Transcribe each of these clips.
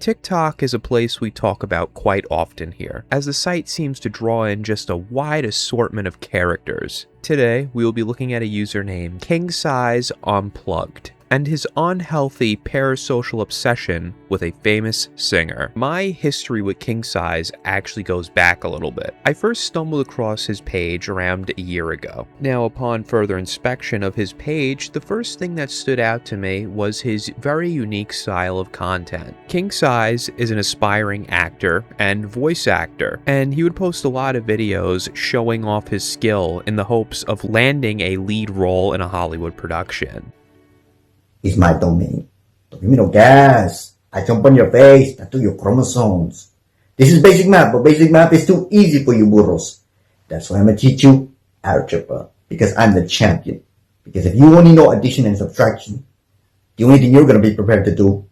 TikTok is a place we talk about quite often here, as the site seems to draw in just a wide assortment of characters. Today, we will be looking at a user named KingSize Unplugged, and his unhealthy parasocial obsession with a famous singer. My history with KingSize actually goes back a little bit. I first stumbled across his page around a year ago. Now, upon further inspection of his page, the first thing that stood out to me was his very unique style of content. KingSize is an aspiring actor and voice actor, and he would post a lot of videos showing off his skill in the hopes of landing a lead role in a Hollywood production. It's my domain. Don't give me no gas. I jump on your face, tattoo your chromosomes. This is basic math, but basic math is too easy for you burros. That's why I'm gonna teach you algebra, because I'm the champion. Because if you only know addition and subtraction, the only thing you're gonna be prepared to do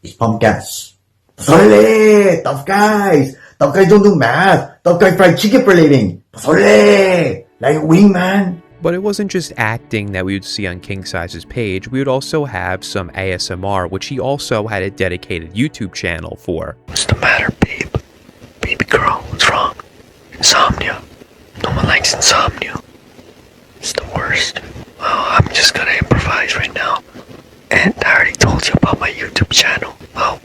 is pump gas. Pozole! Tough guys! Tough guys don't do math! Tough guys fry chicken for a living! Pozole! Like a wingman! But it wasn't just acting that we would see on KingSize's page, we would also have some ASMR, which he also had a dedicated YouTube channel for. What's the matter, babe? Baby girl, what's wrong? Insomnia. No one likes insomnia. It's the worst. Well, I'm just gonna improvise right now. And I already told you about my YouTube channel. Well,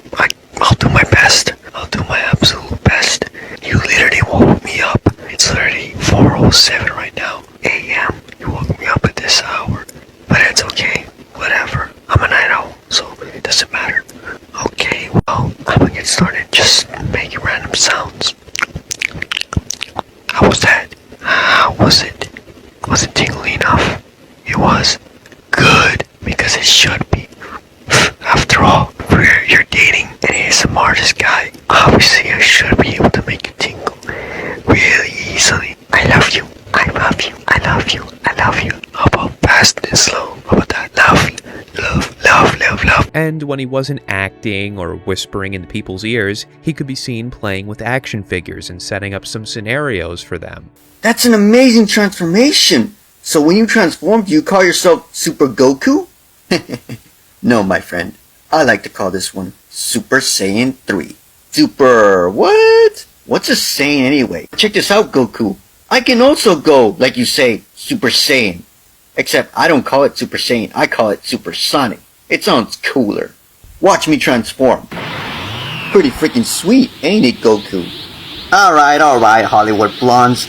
I'll do my best. I'll do my absolute best. You literally woke me up. It's literally 4:07 right now. AM. You woke me up at this hour. But it's okay. Whatever. I'm a night owl, so it doesn't matter. Okay, well, I'm gonna get started. Just making random sounds. How was that? How was it? Was it tingly enough? It was. Good. Because it should be. After all, you're dating an ASMR artist guy. Obviously, I should be able to make you tingle really easily. I love you. I love you. I love you. I love you. How about fast and slow? How about that? Love. And when he wasn't acting or whispering into people's ears, he could be seen playing with action figures and setting up some scenarios for them. That's an amazing transformation! So when you transform, do you call yourself Super Goku? No, my friend. I like to call this one Super Saiyan 3. Super... what? What's a Saiyan anyway? Check this out, Goku. I can also go, like you say, Super Saiyan. Except I don't call it Super Saiyan, I call it Super Sonic. It sounds cooler. Watch me transform. Pretty freaking sweet, ain't it, Goku? Alright, Hollywood blondes.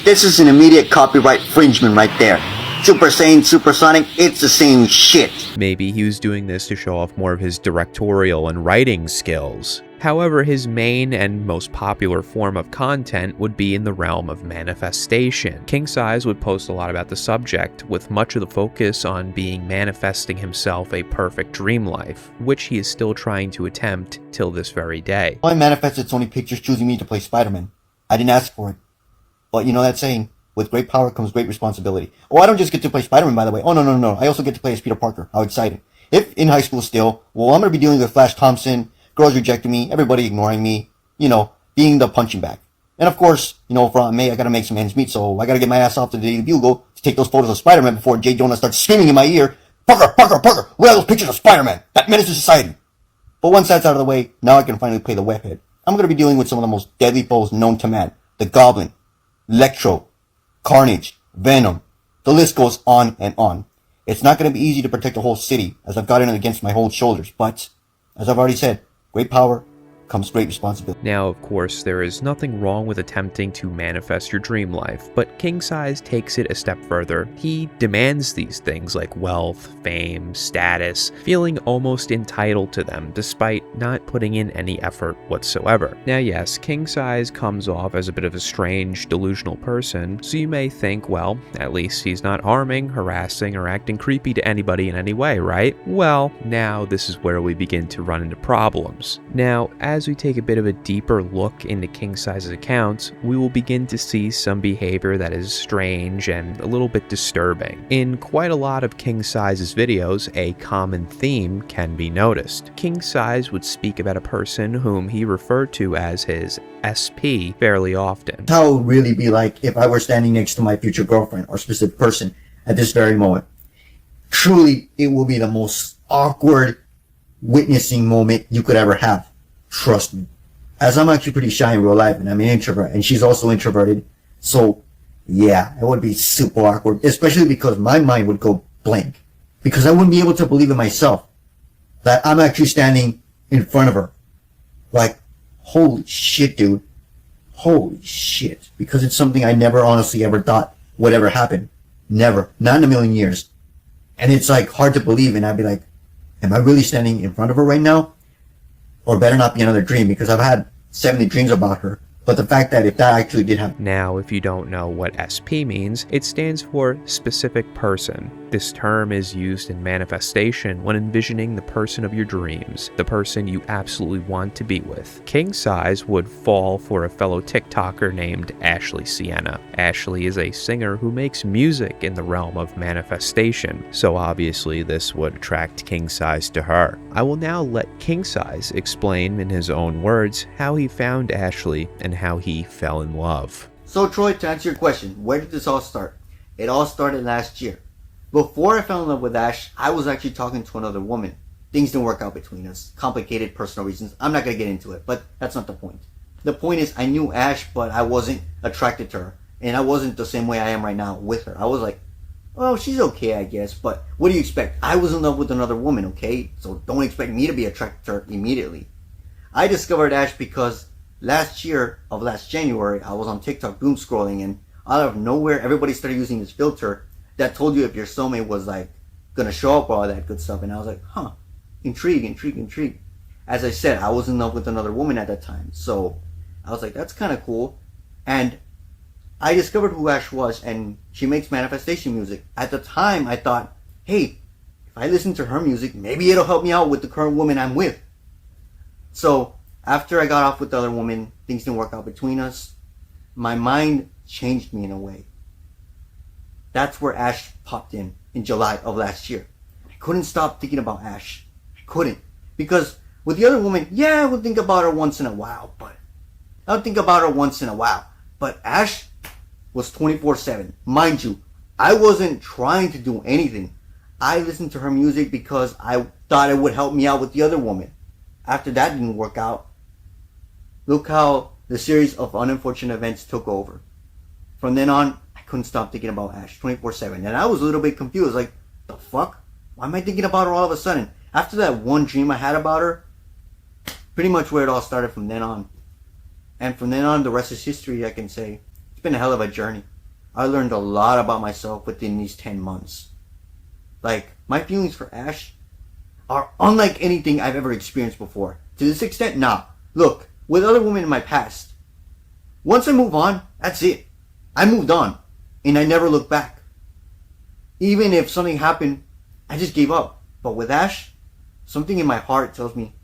This is an immediate copyright infringement right there. Super Saiyan, Super Sonic, it's the same shit. Maybe he was doing this to show off more of his directorial and writing skills. However, his main and most popular form of content would be in the realm of manifestation. KingSize would post a lot about the subject, with much of the focus on manifesting himself a perfect dream life, which he is still trying to attempt till this very day. I manifested Sony Pictures choosing me to play Spider-Man. I didn't ask for it. But you know that saying, with great power comes great responsibility. Oh, I don't just get to play Spider-Man, by the way. Oh, no. I also get to play as Peter Parker. How exciting. If in high school still, well, I'm going to be dealing with Flash Thompson, girls rejecting me, everybody ignoring me, being the punching bag. And of course, for Aunt May, I got to make some ends meet, so I got to get my ass off to the Daily Bugle to take those photos of Spider-Man before J. Jonah starts screaming in my ear, Parker, where are those pictures of Spider-Man? That menace to society. But once that's out of the way, now I can finally play the webhead. I'm going to be dealing with some of the most deadly foes known to man. The Goblin, Electro, Carnage, Venom. The list goes on and on. It's not going to be easy to protect a whole city, as I've got it against my whole shoulders, but, as I've already said, great power comes great responsibility. Now, of course, there is nothing wrong with attempting to manifest your dream life, but KingSize takes it a step further. He demands these things like wealth, fame, status, feeling almost entitled to them, despite not putting in any effort whatsoever. Now, yes, KingSize comes off as a bit of a strange, delusional person, so you may think, well, at least he's not harming, harassing, or acting creepy to anybody in any way, right? Well, now this is where we begin to run into problems. Now, as we take a bit of a deeper look into KingSize's accounts, we will begin to see some behavior that is strange and a little bit disturbing. In quite a lot of KingSize's videos, a common theme can be noticed. KingSize would speak about a person whom he referred to as his SP fairly often. How it would really be like if I were standing next to my future girlfriend or specific person at this very moment. Truly, it will be the most awkward witnessing moment you could ever have. Trust me. As I'm actually pretty shy in real life and I'm an introvert and she's also introverted. So yeah, it would be super awkward, especially because my mind would go blank. Because I wouldn't be able to believe in myself that I'm actually standing in front of her. Like, holy shit, dude. Holy shit. Because it's something I never honestly ever thought would ever happen. Never. Not in a million years. And it's like hard to believe, and I'd be like, am I really standing in front of her right now? Or better not be another dream, because I've had 70 dreams about her. But the fact that if that actually did happen. Now, if you don't know what SP means, it stands for specific person. This term is used in manifestation when envisioning the person of your dreams, the person you absolutely want to be with. KingSize would fall for a fellow TikToker named Ashley Sienna. Ashley is a singer who makes music in the realm of manifestation, so obviously this would attract KingSize to her. I will now let KingSize explain in his own words how he found Ashley and how he fell in love. So Troy, to answer your question, where did this all start? It all started last year. Before I fell in love with Ash, I was actually talking to another woman. Things didn't work out between us. Complicated personal reasons. I'm not going to get into it, but that's not the point. The point is I knew Ash, but I wasn't attracted to her. And I wasn't the same way I am right now with her. I was like, well, she's okay, I guess, but what do you expect? I was in love with another woman, okay? So don't expect me to be attracted to her immediately. I discovered Ash because last January, I was on TikTok doom scrolling, and out of nowhere, everybody started using this filter that told you if your soulmate was like gonna show up or all that good stuff. And I was like, intrigue. As I said, I was in love with another woman at that time, so I was like, that's kind of cool. And I discovered who Ash was, and she makes manifestation music. At the time, I thought, hey, if I listen to her music, maybe it'll help me out with the current woman I'm with. So after I got off with the other woman, things didn't work out between us. My mind changed me in a way. That's where Ash popped in July of last year. I couldn't stop thinking about Ash. I couldn't. Because with the other woman, yeah, I would think about her once in a while, but But Ash was 24/7. Mind you, I wasn't trying to do anything. I listened to her music because I thought it would help me out with the other woman. After that didn't work out, look how the series of unfortunate events took over. From then on, I couldn't stop thinking about Ash 24/7. And I was a little bit confused, like, the fuck? Why am I thinking about her all of a sudden? After that one dream I had about her, pretty much where it all started from then on. And from then on, the rest is history, I can say. It's been a hell of a journey. I learned a lot about myself within these 10 months. Like, my feelings for Ash are unlike anything I've ever experienced before. To this extent, nah. Look, with other women in my past, once I move on, that's it. I moved on, and I never looked back. Even if something happened, I just gave up. But with Ash, something in my heart tells me,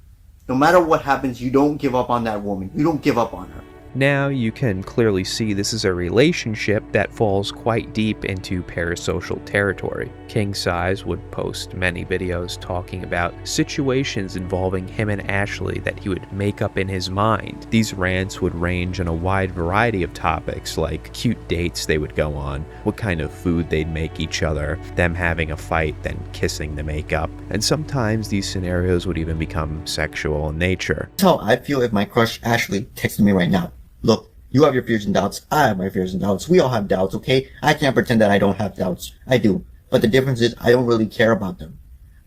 no matter what happens, you don't give up on that woman. You don't give up on her. Now you can clearly see this is a relationship that falls quite deep into parasocial territory. KingSize would post many videos talking about situations involving him and Ashley that he would make up in his mind. These rants would range on a wide variety of topics, like cute dates they would go on, what kind of food they'd make each other, them having a fight, then kissing to make up, and sometimes these scenarios would even become sexual in nature. That's how I feel if my crush Ashley texted me right now. Look, you have your fears and doubts. I have my fears and doubts. We all have doubts, okay? I can't pretend that I don't have doubts. I do. But the difference is I don't really care about them.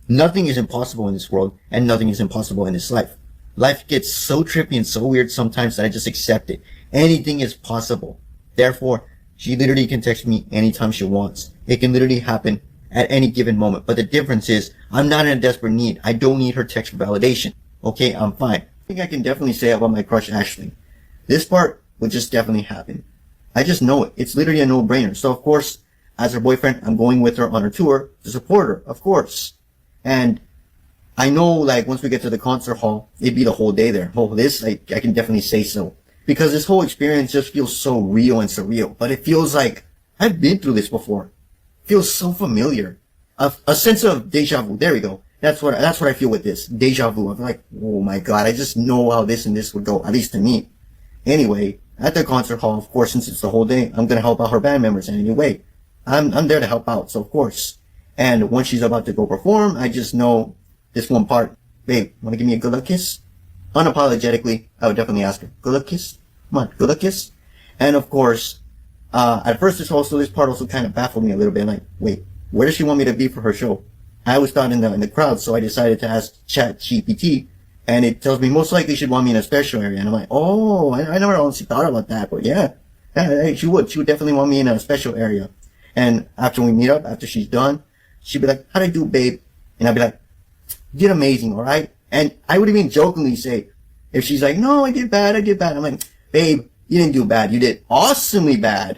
Nothing is impossible in this world, and nothing is impossible in this life. Life gets so trippy and so weird sometimes that I just accept it. Anything is possible. Therefore, she literally can text me anytime she wants. It can literally happen at any given moment. But the difference is I'm not in a desperate need. I don't need her text for validation. Okay, I'm fine. I think I can definitely say about my crush Ashley. This part would just definitely happen. I just know it. It's literally a no-brainer. So, of course, as her boyfriend, I'm going with her on her tour to support her, of course. And I know, like, once we get to the concert hall, it'd be the whole day there. Oh, this, I can definitely say so. Because this whole experience just feels so real and surreal. But it feels like I've been through this before. It feels so familiar. A sense of deja vu. There we go. That's what I feel with this. Deja vu. I'm like, oh my god, I just know how this and this would go, at least to me. Anyway, at the concert hall, of course, since it's the whole day, I'm gonna help out her band members in any way. I'm there to help out, so of course. And once she's about to go perform, I just know this one part. Babe, wanna give me a good luck kiss? unapologetically, I would definitely ask her, good luck kiss? Come on, good luck kiss? And of course, at first this part also kind of baffled me a little bit. Like, wait, where does she want me to be for her show? I was found in the crowd, so I decided to ask ChatGPT, and it tells me most likely she'd want me in a special area. And I'm like, oh, I never honestly thought about that, but yeah, she would definitely want me in a special area. And after we meet up, after she's done, she'd be like, how'd I do, babe? And I'd be like, you did amazing, alright? And I would even jokingly say, if she's like, no, I did bad, I'm like, babe, you didn't do bad, you did awesomely bad.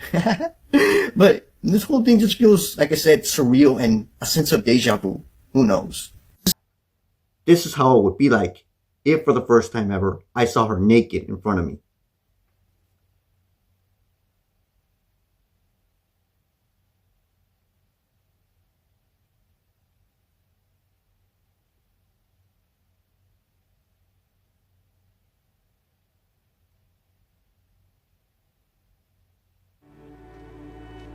But this whole thing just feels, like I said, surreal and a sense of deja vu. Who knows? This is how it would be like if for the first time ever I saw her naked in front of me.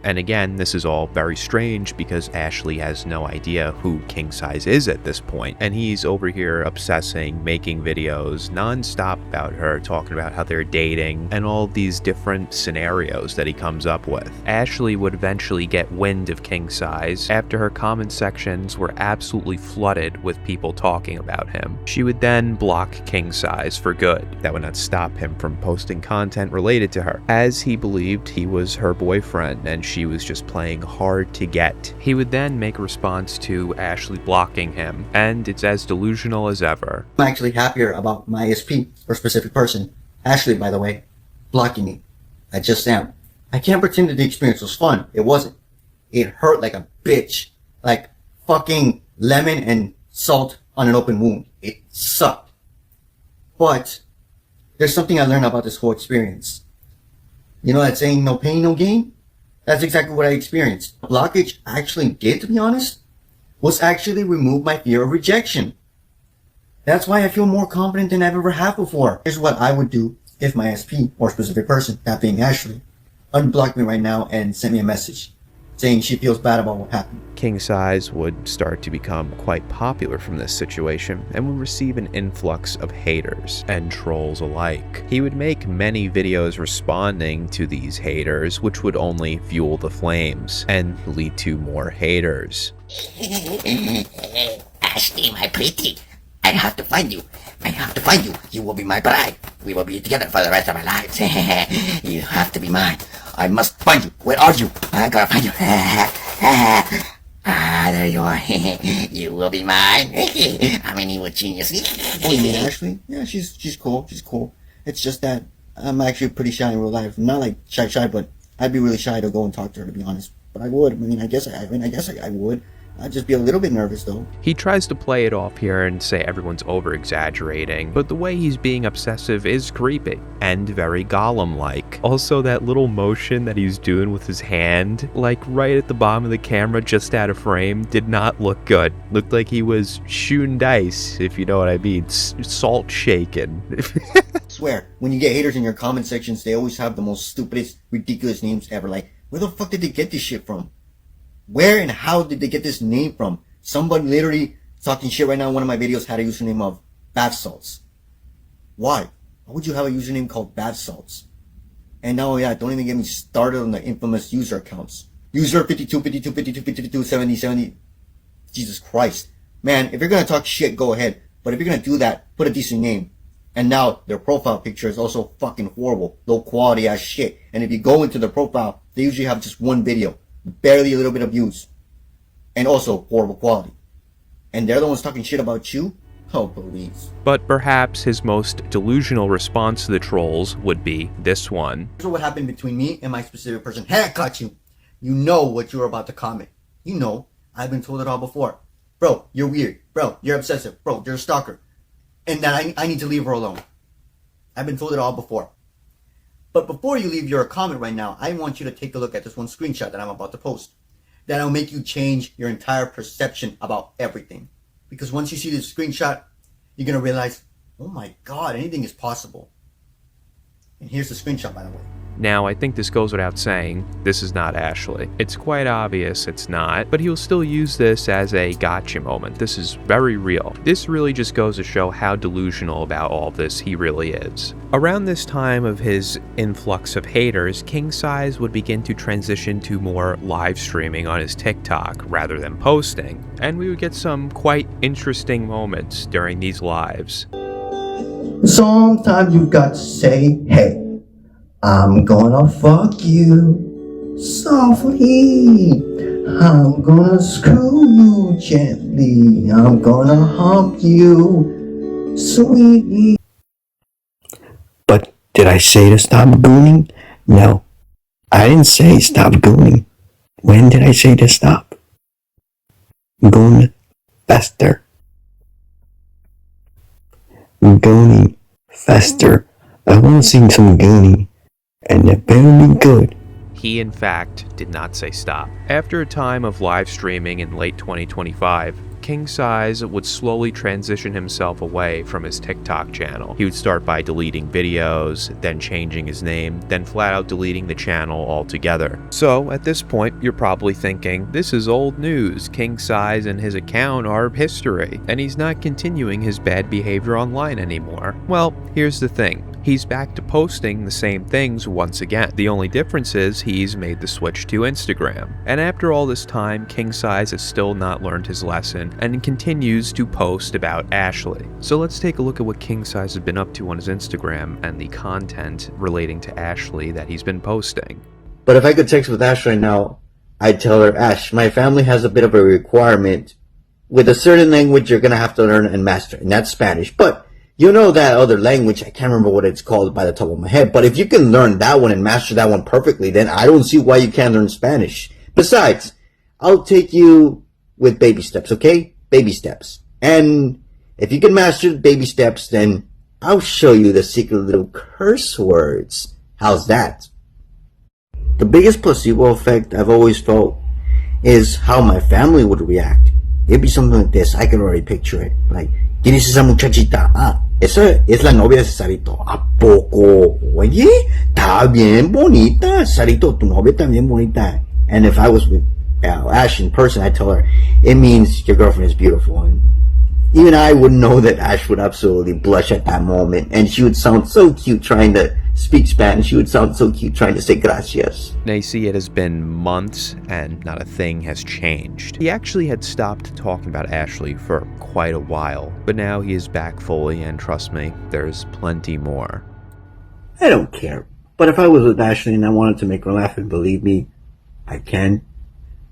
And again, this is all very strange because Ashley has no idea who KingSize is at this point, and he's over here obsessing, making videos nonstop about her, talking about how they're dating, and all these different scenarios that he comes up with. Ashley would eventually get wind of KingSize after her comment sections were absolutely flooded with people talking about him. She would then block KingSize for good. That would not stop him from posting content related to her, as he believed he was her boyfriend and she was just playing hard to get. He would then make a response to Ashley blocking him, and it's as delusional as ever. I'm actually happier about my ISP, or specific person, Ashley, by the way, blocking me. I just am. I can't pretend that the experience was fun. It wasn't. It hurt like a bitch. Like fucking lemon and salt on an open wound. It sucked. But there's something I learned about this whole experience. You know that saying, no pain, no gain? That's exactly what I experienced. Blockage actually did, to be honest, was actually remove my fear of rejection. That's why I feel more confident than I've ever had before. Here's what I would do if my SP, or specific person, that being Ashley, unblocked me right now and sent me a message saying she feels bad about what happened. KingSize would start to become quite popular from this situation and would receive an influx of haters and trolls alike. He would make many videos responding to these haters, which would only fuel the flames and lead to more haters. Ashley, my pretty, I have to find you. I have to find you. You will be my bride. We will be together for the rest of our lives. You have to be mine. I must find you. Where are you? I gotta find you. There you are. You will be mine. I mean, you were genius. Oh, you mean Ashley? Yeah, she's cool. She's cool. It's just that I'm actually pretty shy in real life. Not like shy, but I'd be really shy to go and talk to her, to be honest. But I would. I guess I would. I'd just be a little bit nervous, though. He tries to play it off here and say everyone's over-exaggerating, but the way he's being obsessive is creepy and very Gollum-like. Also, that little motion that he's doing with his hand, like right at the bottom of the camera, just out of frame, did not look good. Looked like he was shooting dice, if you know what I mean. Salt shaking. Swear, when you get haters in your comment sections, they always have the most stupidest, ridiculous names ever. Like, where the fuck did they get this shit from? Where and how did they get this name from? Somebody literally talking shit right now in one of my videos had a username of bath salts. Why? Why would you have a username called bath salts? And now, yeah, don't even get me started on the infamous user accounts. User 52, 52, 52, 52, 70, 70. Jesus Christ. Man, if you're gonna talk shit, go ahead. But if you're gonna do that, put a decent name. And now, their profile picture is also fucking horrible. Low quality ass shit. And if you go into their profile, they usually have just one video. Barely a little bit of views. And also horrible quality. And they're the ones talking shit about you? Oh, please. But perhaps his most delusional response to the trolls would be this one. Here's what happened between me and my specific person. Hey, I caught you. You know what you're about to comment. You know. I've been told it all before. Bro, you're weird. Bro, you're obsessive. Bro, you're a stalker. And that I need to leave her alone. I've been told it all before. But before you leave your comment right now, I want you to take a look at this one screenshot that I'm about to post. That'll make you change your entire perception about everything. Because once you see this screenshot, you're going to realize, oh my God, anything is possible. And here's the screenshot, by the way. Now, I think this goes without saying, this is not Ashley. It's quite obvious it's not, but he'll still use this as a gotcha moment. This is very real. This really just goes to show how delusional about all this he really is. Around this time of his influx of haters, KingSize would begin to transition to more live streaming on his TikTok rather than posting, and we would get some quite interesting moments during these lives. Sometimes you've got to say, hey, I'm gonna fuck you softly. I'm gonna screw you gently. I'm gonna hump you sweetly. But did I say to stop gooning? No, I didn't say stop gooning. When did I say to stop? Goon faster. Gooning faster. I want to see some gooning, and it better be good. He, in fact, did not say stop. After a time of live streaming in late 2025, KingSize would slowly transition himself away from his TikTok channel. He would start by deleting videos, then changing his name, then flat out deleting the channel altogether. So, at this point, you're probably thinking, this is old news. KingSize and his account are history, and he's not continuing his bad behavior online anymore. Well, here's the thing. He's back to posting the same things once again. The only difference is he's made the switch to Instagram. And after all this time, KingSize has still not learned his lesson and continues to post about Ashley. So let's take a look at what KingSize has been up to on his Instagram and the content relating to Ashley that he's been posting. But if I could text with Ash right now, I'd tell her, Ash, my family has a bit of a requirement. With a certain language, you're going to have to learn and master, and that's Spanish. But you know that other language, I can't remember what it's called by the top of my head, but if you can learn that one and master that one perfectly, then I don't see why you can't learn Spanish. Besides, I'll take you with baby steps, okay? Baby steps. And if you can master the baby steps, then I'll show you the secret little curse words. How's that? The biggest placebo effect I've always felt is how my family would react. It'd be something like this. I can already picture it. Like, ¿quién es esa muchachita? Ah, esa es la novia de Cesarito. ¿A poco? Oye, está bien bonita. Cesarito, tu novia está bien bonita. And if I was with Ash in person, I'd tell her, it means your girlfriend is beautiful. And even I would know that Ash would absolutely blush at that moment. And she would sound so cute trying to speak Spanish. She would sound so cute trying to say gracias. Now you see, it has been months and not a thing has changed. He actually had stopped talking about Ashley for quite a while, but now he is back fully, and trust me, there's plenty more. I don't care. But if I was with Ashley and I wanted to make her laugh, and believe me, I can.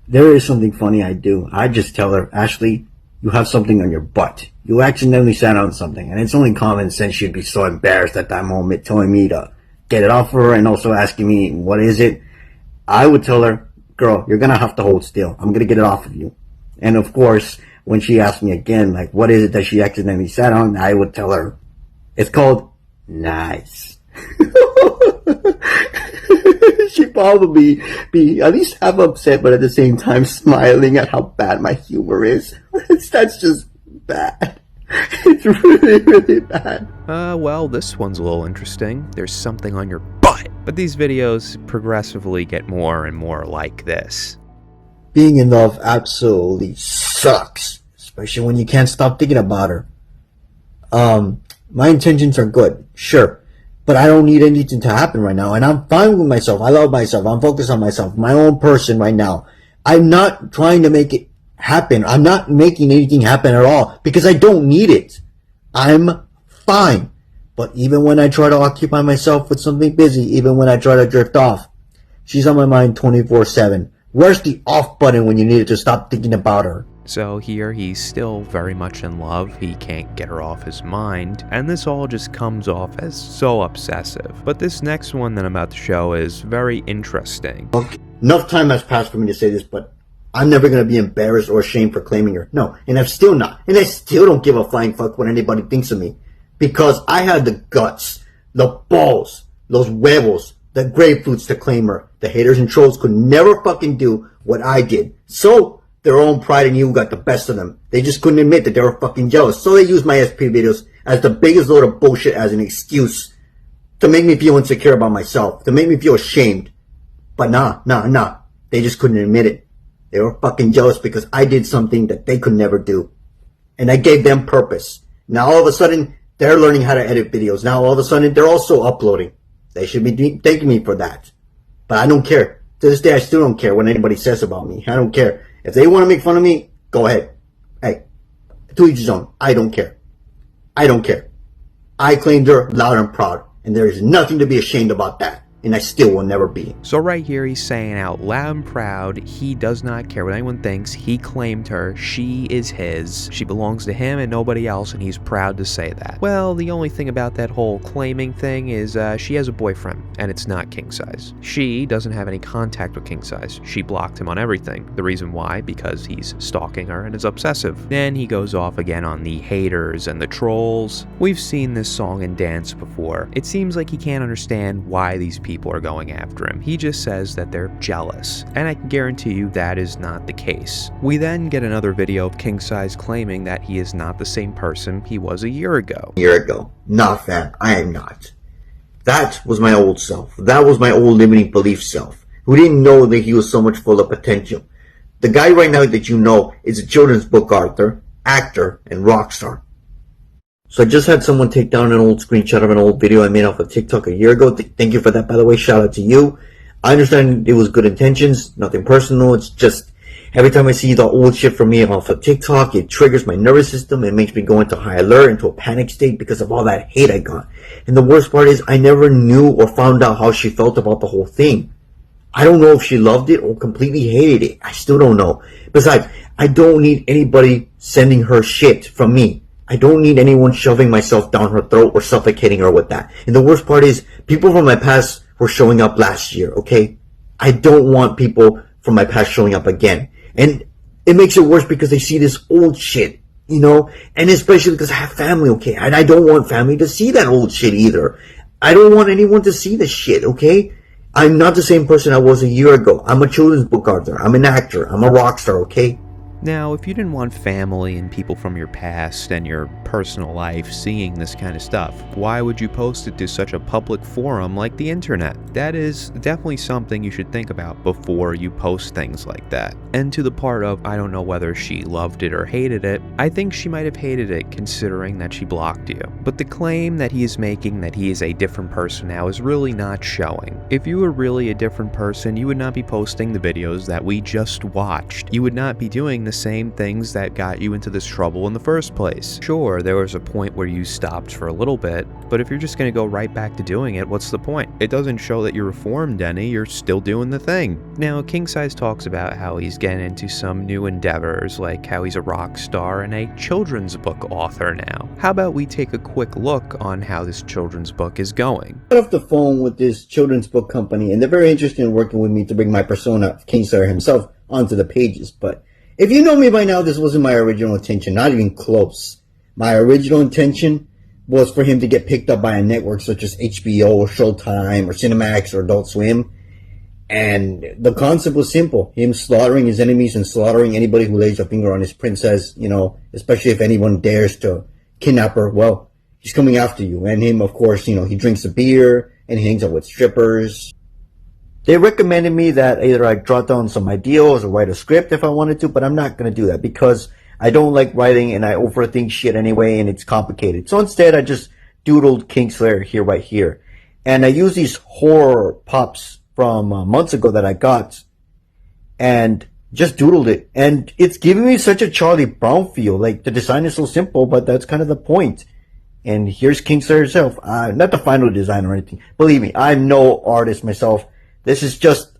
There is something funny I do. I just tell her, Ashley, you have something on your butt. You accidentally sat on something, and it's only common sense she'd be so embarrassed at that moment, telling me to get it off her and also asking me, what is it? I would tell her, girl, you're gonna have to hold still. I'm gonna get it off of you. And of course, when she asked me again, like, what is it that she accidentally sat on, I would tell her, it's called nice. She'd probably be at least half upset, but at the same time smiling at how bad my humor is. That's just bad. It's really, really bad. Well, this one's a little interesting. There's something on your butt. But these videos progressively get more and more like this. Being in love absolutely sucks, especially when you can't stop thinking about her. My intentions are good, sure, but I don't need anything to happen right now, and I'm fine with myself. I love myself. I'm focused on myself, my own person right now. I'm not trying to make it happen. I'm not making anything happen at all because I don't need it. I'm fine. But even when I try to occupy myself with something busy, even when I try to drift off, she's on my mind 24/7. Where's the off button when you needed to stop thinking about her? So here he's still very much in love, he can't get her off his mind, and this all just comes off as so obsessive. But this next one that I'm about to show is very interesting. Okay. Enough time has passed for me to say this, but I'm never going to be embarrassed or ashamed for claiming her. No, and I'm still not. And I still don't give a flying fuck what anybody thinks of me. Because I had the guts, the balls, los huevos, the grapefruits to claim her. The haters and trolls could never fucking do what I did. So, their own pride and ego got the best of them. They just couldn't admit that they were fucking jealous. So they used my SP videos as the biggest load of bullshit as an excuse to make me feel insecure about myself, to make me feel ashamed. But nah. They just couldn't admit it. They were fucking jealous because I did something that they could never do. And I gave them purpose. Now all of a sudden, they're learning how to edit videos. Now all of a sudden, they're also uploading. They should be thanking me for that. But I don't care. To this day, I still don't care what anybody says about me. I don't care. If they want to make fun of me, go ahead. Hey, to each his own. I don't care. I don't care. I claimed her loud and proud. And there is nothing to be ashamed about that. And I still will never be. So right here he's saying out loud and proud he does not care what anyone thinks. He claimed her. She is his. She belongs to him and nobody else, and he's proud to say that. Well, the only thing about that whole claiming thing is she has a boyfriend, and it's not KingSize. She doesn't have any contact with KingSize. She blocked him on everything. The reason why? Because he's stalking her and is obsessive. Then he goes off again on the haters and the trolls. We've seen this song and dance before. It seems like he can't understand why these people are going after him. He just says that they're jealous, and I can guarantee you that is not the case. We then get another video of KingSize claiming that he is not the same person he was a year ago. Not fam. I am not. That was my old self. That was my old limiting belief self, who didn't know that he was so much full of potential. The guy right now that you know is a children's book author, actor, and rock star. So I just had someone take down an old screenshot of an old video I made off of TikTok a year ago. Thank you for that, by the way. Shout out to you. I understand it was good intentions, nothing personal. It's just every time I see the old shit from me off of TikTok, it triggers my nervous system. It makes me go into high alert, into a panic state because of all that hate I got. And the worst part is I never knew or found out how she felt about the whole thing. I don't know if she loved it or completely hated it. I still don't know. Besides, I don't need anybody sending her shit from me. I don't need anyone shoving myself down her throat or suffocating her with that. And the worst part is, people from my past were showing up last year, okay? I don't want people from my past showing up again. And it makes it worse because they see this old shit, you know? And especially because I have family, okay? And I don't want family to see that old shit either. I don't want anyone to see this shit, okay? I'm not the same person I was a year ago. I'm a children's book author. I'm an actor. I'm a rock star, okay? Now, if you didn't want family and people from your past and your personal life seeing this kind of stuff, why would you post it to such a public forum like the internet? That is definitely something you should think about before you post things like that. And to the part of, I don't know whether she loved it or hated it, I think she might have hated it considering that she blocked you. But the claim that he is making that he is a different person now is really not showing. If you were really a different person, you would not be posting the videos that we just watched. You would not be doing the same things that got you into this trouble in the first place. Sure, there was a point where you stopped for a little bit, but if you're just going to go right back to doing it, what's the point? It doesn't show that you're reformed any, you're still doing the thing. Now, KingSize talks about how he's getting into some new endeavors, like how he's a rock star and a children's book author now. How about we take a quick look on how this children's book is going? I got off the phone with this children's book company, and they're very interested in working with me to bring my persona of KingSize himself onto the pages, but if you know me by now, this wasn't my original intention, not even close. My original intention was for him to get picked up by a network such as HBO or Showtime or Cinemax or Adult Swim. And the concept was simple. Him slaughtering his enemies and slaughtering anybody who lays a finger on his princess, you know, especially if anyone dares to kidnap her. Well, he's coming after you. And him, of course, you know, he drinks a beer and he hangs out with strippers. They recommended me that either I jot down some ideas or write a script if I wanted to, but I'm not going to do that because I don't like writing and I overthink shit anyway and it's complicated. So instead, I just doodled KingSize here right here. And I use these horror pops from months ago that I got and just doodled it. And it's giving me such a Charlie Brown feel. Like, the design is so simple, but that's kind of the point. And here's KingSize herself. Not the final design or anything. Believe me, I'm no artist myself. This is just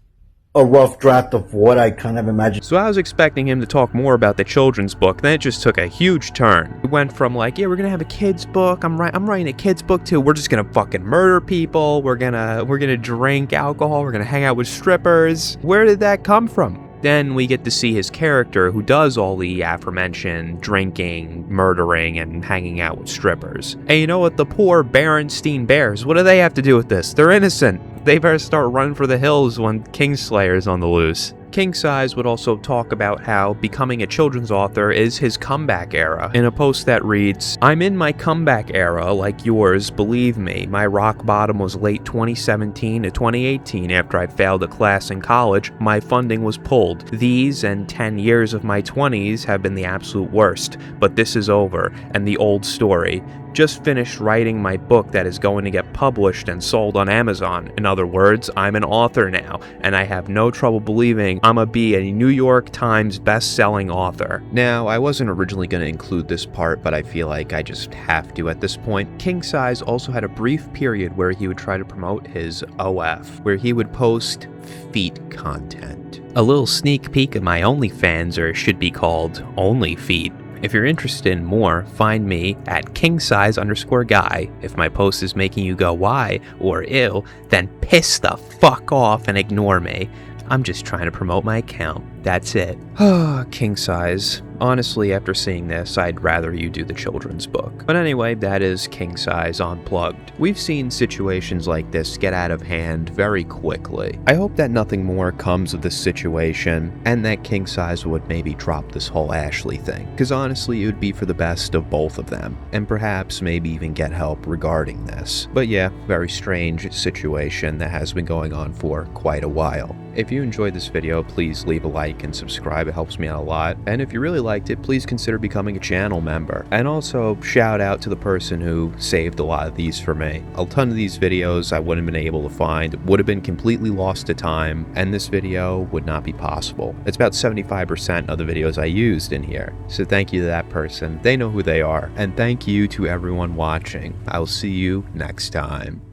a rough draft of what I kind of imagined. So I was expecting him to talk more about the children's book, then it just took a huge turn. It went from like, yeah, we're gonna have a kid's book, I'm writing a kid's book too, we're just gonna fucking murder people, we're gonna drink alcohol, we're gonna hang out with strippers. Where did that come from? Then we get to see his character who does all the aforementioned drinking, murdering, and hanging out with strippers. And you know what? The poor Berenstein Bears, what do they have to do with this? They're innocent. They better start running for the hills when Kingslayer is on the loose. KingSize would also talk about how becoming a children's author is his comeback era, in a post that reads, "I'm in my comeback era like yours, believe me. My rock bottom was late 2017 to 2018 after I failed a class in college. My funding was pulled. These and 10 years of my 20s have been the absolute worst, but this is over, and the old story. Just finished writing my book that is going to get published and sold on Amazon. In other words, I'm an author now, and I have no trouble believing I'ma be a New York Times best-selling author." Now, I wasn't originally going to include this part, but I feel like I just have to at this point. KingSize also had a brief period where he would try to promote his OF, where he would post feet content. A little sneak peek of my OnlyFans, or should be called Only Feet. If you're interested in more, find me at KingSize_guy. If my post is making you go why or ew, then piss the fuck off and ignore me. I'm just trying to promote my account. That's it. KingSize. Honestly, after seeing this, I'd rather you do the children's book. But anyway, that is KingSize Unplugged. We've seen situations like this get out of hand very quickly. I hope that nothing more comes of this situation, and that KingSize would maybe drop this whole Ashley thing. Because honestly, it would be for the best of both of them, and perhaps maybe even get help regarding this. But yeah, very strange situation that has been going on for quite a while. If you enjoyed this video, please leave a like and subscribe. It helps me out a lot. And if you really liked it, please consider becoming a channel member. And also, shout out to the person who saved a lot of these for me. A ton of these videos I wouldn't have been able to find, would have been completely lost to time, and this video would not be possible. It's about 75% of the videos I used in here. So thank you to that person. They know who they are. And thank you to everyone watching. I'll see you next time.